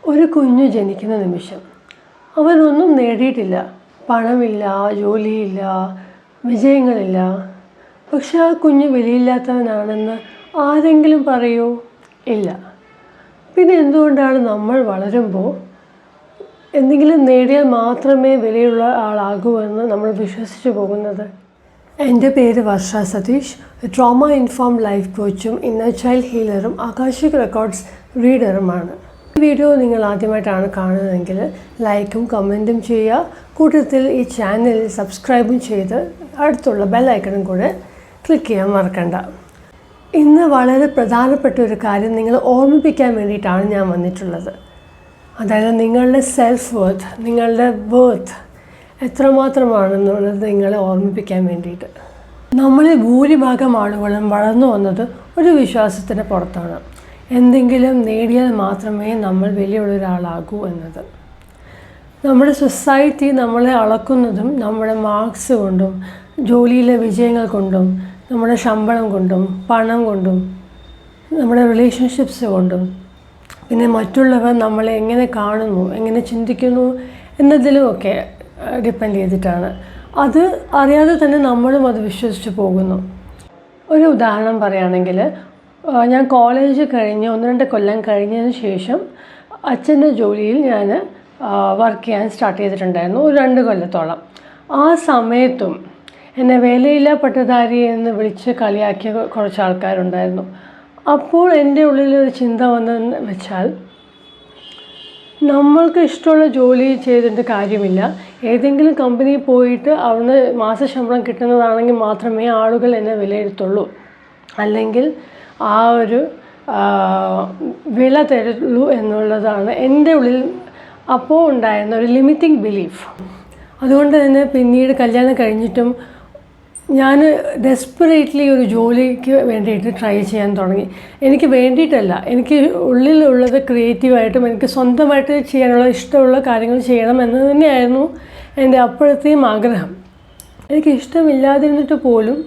ഒരു കുഞ്ഞു ജനിക്കുന്ന നിമിഷം അവനൊന്നും നേടിയിട്ടില്ല. പണമില്ല, ജോലിയില്ല, വിജയങ്ങളില്ല. പക്ഷെ ആ കുഞ്ഞ് വിലയില്ലാത്തവനാണെന്ന് ആരെങ്കിലും പറയൂ? ഇല്ല. പിന്നെ എന്തുകൊണ്ടാണ് നമ്മൾ വളരുമ്പോൾ എന്തെങ്കിലും നേടിയാൽ മാത്രമേ വിലയുള്ള ആളാകൂ എന്ന് നമ്മൾ വിശ്വസിച്ച് പോകുന്നത്? എൻ്റെ പേര് Varsha Satheesh, trauma informed life കോച്ചും ഇന്നർ ചൈൽഡ് ഹീലറും ആകാശിക് റെക്കോർഡ്സ് റീഡറുമാണ്. ഈ വീഡിയോ നിങ്ങൾ ആദ്യമായിട്ടാണ് കാണുന്നതെങ്കിൽ ലൈക്കും കമൻറ്റും ചെയ്യുക. കൂട്ടത്തിൽ ഈ ചാനൽ സബ്സ്ക്രൈബും ചെയ്ത് അടുത്തുള്ള ബെല്ലൈക്കണും കൂടെ ക്ലിക്ക് ചെയ്യാൻ മറക്കണ്ട. ഇന്ന് വളരെ പ്രധാനപ്പെട്ട ഒരു കാര്യം നിങ്ങളെ ഓർമ്മിപ്പിക്കാൻ വേണ്ടിയിട്ടാണ് ഞാൻ വന്നിട്ടുള്ളത്. അതായത് നിങ്ങളുടെ സെൽഫ് വർത്ത്, നിങ്ങളുടെ വർത്ത് എത്രമാത്രമാണെന്നുള്ളത് നിങ്ങളെ ഓർമ്മിപ്പിക്കാൻ വേണ്ടിയിട്ട്. നമ്മളിൽ ഭൂരിഭാഗം ആളുകളും വളർന്നു വന്നത് ഒരു വിശ്വാസത്തിന് പുറത്താണ്. എന്തെങ്കിലും നേടിയാൽ മാത്രമേ നമ്മൾ വലിയൊരാളാകൂ എന്നത്. നമ്മുടെ സൊസൈറ്റി നമ്മളെ അളക്കുന്നതും നമ്മുടെ മാർക്സ് കൊണ്ടും, ജോലിയിലെ വിജയങ്ങൾ കൊണ്ടും, നമ്മുടെ ശമ്പളം കൊണ്ടും, പണം കൊണ്ടും, നമ്മുടെ റിലേഷൻഷിപ്സ് കൊണ്ടും, പിന്നെ മറ്റുള്ളവർ നമ്മളെ എങ്ങനെ കാണുന്നു, എങ്ങനെ ചിന്തിക്കുന്നു എന്നതിലുമൊക്കെ ഡിപ്പെൻഡ് ചെയ്തിട്ടാണ്. അത് അറിയാതെ തന്നെ നമ്മളും അത് വിശ്വസിച്ച് പോകുന്നു. ഒരു ഉദാഹരണം പറയുകയാണെങ്കിൽ, ഞാൻ കോളേജ് കഴിഞ്ഞ് 1-2 കൊല്ലം കഴിഞ്ഞതിന് ശേഷം അച്ഛൻ്റെ ജോലിയിൽ ഞാൻ വർക്ക് ചെയ്യാൻ സ്റ്റാർട്ട് ചെയ്തിട്ടുണ്ടായിരുന്നു, ഒരു 2 കൊല്ലത്തോളം. ആ സമയത്തും എന്നെ വേലയില്ല പട്ടധാരി എന്ന് വിളിച്ച് കളിയാക്കിയ കുറച്ച് ആൾക്കാരുണ്ടായിരുന്നു. അപ്പോൾ എൻ്റെ ഉള്ളിലൊരു ചിന്ത വന്നതെന്ന് വെച്ചാൽ, നമ്മൾക്ക് ഇഷ്ടമുള്ള ജോലി ചെയ്തിട്ട് കാര്യമില്ല. ഏതെങ്കിലും കമ്പനിയിൽ പോയിട്ട് അവിടുന്ന് മാസശമ്പളം കിട്ടുന്നതാണെങ്കിൽ മാത്രമേ ആളുകൾ എന്നെ വിലയിരുത്തുള്ളൂ, അല്ലെങ്കിൽ ആ ഒരു വില തരുള്ളൂ എന്നുള്ളതാണ് എൻ്റെ ഉള്ളിൽ അപ്പോൾ ഉണ്ടായിരുന്ന ഒരു ലിമിറ്റിംഗ് ബിലീഫ്. അതുകൊണ്ട് തന്നെ പിന്നീട് കല്യാണം കഴിഞ്ഞിട്ടും ഞാൻ ഡെസ്പറേറ്റ്ലി ഒരു ജോലിക്ക് വേണ്ടിയിട്ട് ട്രൈ ചെയ്യാൻ തുടങ്ങി. എനിക്ക് വേണ്ടിയിട്ടല്ല, എനിക്ക് ഉള്ളിലുള്ളത് ക്രിയേറ്റീവായിട്ടും എനിക്ക് സ്വന്തമായിട്ട് ചെയ്യാനുള്ള ഇഷ്ടമുള്ള കാര്യങ്ങൾ ചെയ്യണം എന്ന് തന്നെയായിരുന്നു എൻ്റെ അപ്പോഴത്തെയും ആഗ്രഹം. എനിക്ക് ഇഷ്ടമില്ലാതിരുന്നിട്ട് പോലും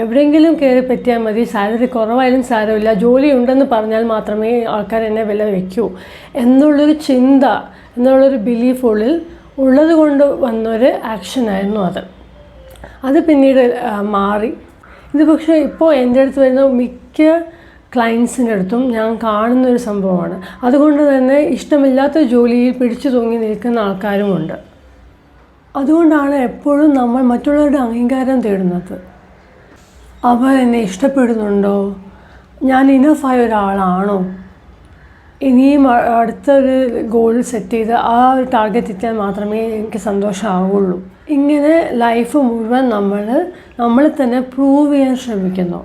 എവിടെയെങ്കിലും കയറി പറ്റിയാൽ മതി, സാലറി കുറവായാലും സാരമില്ല, ജോലി ഉണ്ടെന്ന് പറഞ്ഞാൽ മാത്രമേ ആൾക്കാർ എന്നെ വില വയ്ക്കൂ എന്നുള്ളൊരു ചിന്ത, എന്നുള്ളൊരു ബിലീഫ് ഉള്ളത് കൊണ്ട് വന്നൊരു ആക്ഷനായിരുന്നു അത്. അത് പിന്നീട് മാറി. ഇത് പക്ഷേ ഇപ്പോൾ എൻ്റെ അടുത്ത് വരുന്ന മിക്ക ക്ലയൻസിൻ്റെ അടുത്തും ഞാൻ കാണുന്നൊരു സംഭവമാണ്. അതുകൊണ്ട് തന്നെ ഇഷ്ടമില്ലാത്ത ജോലിയിൽ പിടിച്ചു തൂങ്ങി നിൽക്കുന്ന ആൾക്കാരുമുണ്ട്. അതുകൊണ്ടാണ് എപ്പോഴും നമ്മൾ മറ്റുള്ളവരുടെ അംഗീകാരം തേടുന്നത്. അവർ എന്നെ ഇഷ്ടപ്പെടുന്നുണ്ടോ, ഞാൻ ഇനഫായ ഒരാളാണോ, ഇനിയും അടുത്തൊരു ഗോൾ സെറ്റ് ചെയ്ത് ആ ഒരു ടാർഗറ്റ് എത്തിയാൽ മാത്രമേ എനിക്ക് സന്തോഷമാവുള്ളൂ. ഇങ്ങനെ ലൈഫ് മുഴുവൻ നമ്മൾ തന്നെ പ്രൂവ് ചെയ്യാൻ ശ്രമിക്കുന്നു.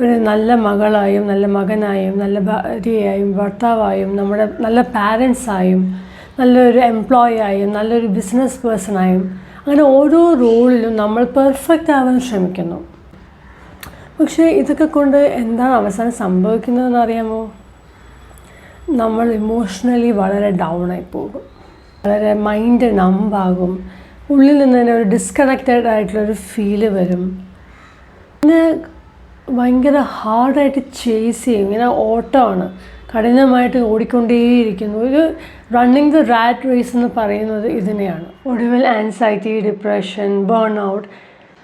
ഒരു നല്ല മകളായും, നല്ല മകനായും, നല്ല ഭാര്യയായും, ഭർത്താവായും, നമ്മുടെ നല്ല പാരൻസായും, നല്ലൊരു എംപ്ലോയി ആയും, നല്ലൊരു ബിസിനസ് പേഴ്സണായും, അങ്ങനെ ഓരോ റോളിലും നമ്മൾ പെർഫെക്റ്റ് ആവാൻ ശ്രമിക്കുന്നു. പക്ഷേ ഇതൊക്കെ കൊണ്ട് എന്താണ് അവസാനം സംഭവിക്കുന്നതെന്ന് അറിയാമോ? നമ്മൾ ഇമോഷണലി വളരെ ഡൗൺ ആയി പോകും, വളരെ മൈൻഡ് നമ്പാകും, ഉള്ളിൽ നിന്ന് തന്നെ ഒരു ഡിസ്കണക്റ്റഡ് ആയിട്ടുള്ളൊരു ഫീല് വരും. പിന്നെ ഭയങ്കര ഹാർഡായിട്ട് ചേസ് ചെയ്യും. ഇങ്ങനെ ഓട്ടമാണ്, കഠിനമായിട്ട് ഓടിക്കൊണ്ടേയിരിക്കുന്നു. ഒരു റണ്ണിങ് ദ റാറ്റ് റേസ് എന്ന് പറയുന്നത് ഇതിനെയാണ്. ഒടുവിൽ ആൻസൈറ്റി, ഡിപ്രഷൻ, ബേൺ ഔട്ട്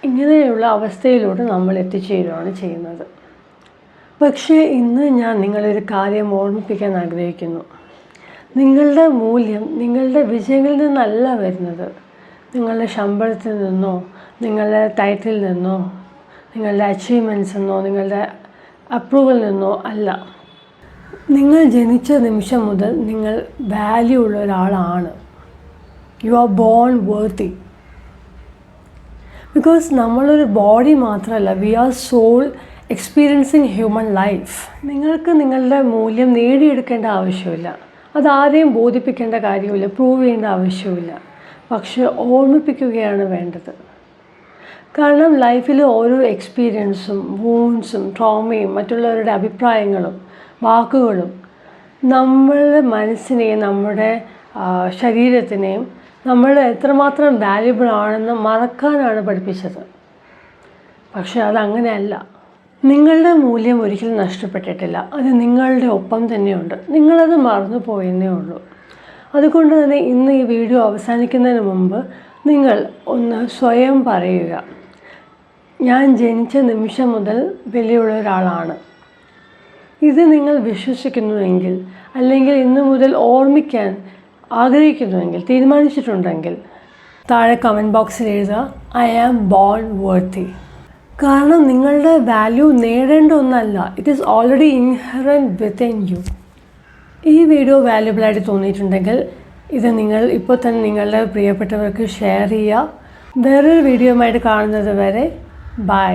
ഇങ്ങനെയുള്ള അവസ്ഥയിലൂടെ നമ്മൾ എത്തിച്ചേരുകയാണ് ചെയ്യുന്നത്. പക്ഷേ ഇന്ന് ഞാൻ നിങ്ങളൊരു കാര്യം ഓർമ്മിപ്പിക്കാൻ ആഗ്രഹിക്കുന്നു. നിങ്ങളുടെ മൂല്യം നിങ്ങളുടെ വിജയങ്ങളിൽ നിന്നല്ല വരുന്നത്, നിങ്ങളുടെ ശമ്പളത്തിൽ നിന്നോ, നിങ്ങളുടെ ടൈറ്റിൽ നിന്നോ, നിങ്ങളുടെ അച്ചീവ്മെൻറ്റ്സിൽ നിന്നോ, നിങ്ങളുടെ അപ്രൂവൽ നിന്നോ അല്ല. നിങ്ങൾ ജനിച്ച നിമിഷം മുതൽ നിങ്ങൾ വാല്യൂ ഉള്ള ഒരാളാണ്. You are born worthy. Because നമ്മളൊരു ബോഡി മാത്രമല്ല, we are soul experiencing human life. നിങ്ങൾക്ക് നിങ്ങളുടെ മൂല്യം നേടിയെടുക്കേണ്ട ആവശ്യമില്ല, അതാരെയും ബോധിപ്പിക്കേണ്ട കാര്യമില്ല, പ്രൂവ് ചെയ്യേണ്ട ആവശ്യമില്ല. പക്ഷെ ഓർമ്മിപ്പിക്കുകയാണ് വേണ്ടത്. കാരണം ലൈഫിൽ ഓരോ എക്സ്പീരിയൻസും, വൂൺസും, ട്രോമയും, മറ്റുള്ളവരുടെ അഭിപ്രായങ്ങളും വാക്കുകളും നമ്മളുടെ മനസ്സിനെയും നമ്മുടെ ശരീരത്തിനെയും നമ്മൾ എത്രമാത്രം വാല്യുബിൾ ആണെന്ന് മറക്കാനാണ് പഠിപ്പിച്ചത്. പക്ഷെ അതങ്ങനെയല്ല. നിങ്ങളുടെ മൂല്യം ഒരിക്കലും നഷ്ടപ്പെട്ടിട്ടില്ല. അത് നിങ്ങളുടെ ഒപ്പം തന്നെയുണ്ട്. നിങ്ങളത് മറന്നു പോയെന്നേ ഉള്ളൂ. അതുകൊണ്ട് തന്നെ ഇന്ന് ഈ വീഡിയോ അവസാനിക്കുന്നതിന് മുമ്പ് നിങ്ങൾ ഒന്ന് സ്വയം പറയുക, ഞാൻ ജനിച്ച നിമിഷം മുതൽ വിലയുള്ള ഒരാളാണ്. ഇത് നിങ്ങൾ വിശ്വസിക്കുന്നുവെങ്കിൽ, അല്ലെങ്കിൽ ഇന്നു മുതൽ ഓർമ്മിക്കാൻ ആഗ്രഹിക്കുന്നുവെങ്കിൽ, തീരുമാനിച്ചിട്ടുണ്ടെങ്കിൽ താഴെ കമൻറ്റ് ബോക്സിൽ എഴുതുക, ഐ ആം ബോൺ വർത്തി. കാരണം നിങ്ങളുടെ വാല്യൂ നേടേണ്ട ഒന്നല്ല, it is already inherent within you. ഈ വീഡിയോ വാല്യുബിളായിട്ട് തോന്നിയിട്ടുണ്ടെങ്കിൽ ഇത് നിങ്ങൾ ഇപ്പോൾ തന്നെ നിങ്ങളുടെ പ്രിയപ്പെട്ടവർക്ക് ഷെയർ ചെയ്യുക. വേറൊരു വീഡിയോയുമായിട്ട് കാണുന്നത് വരെ ബൈ.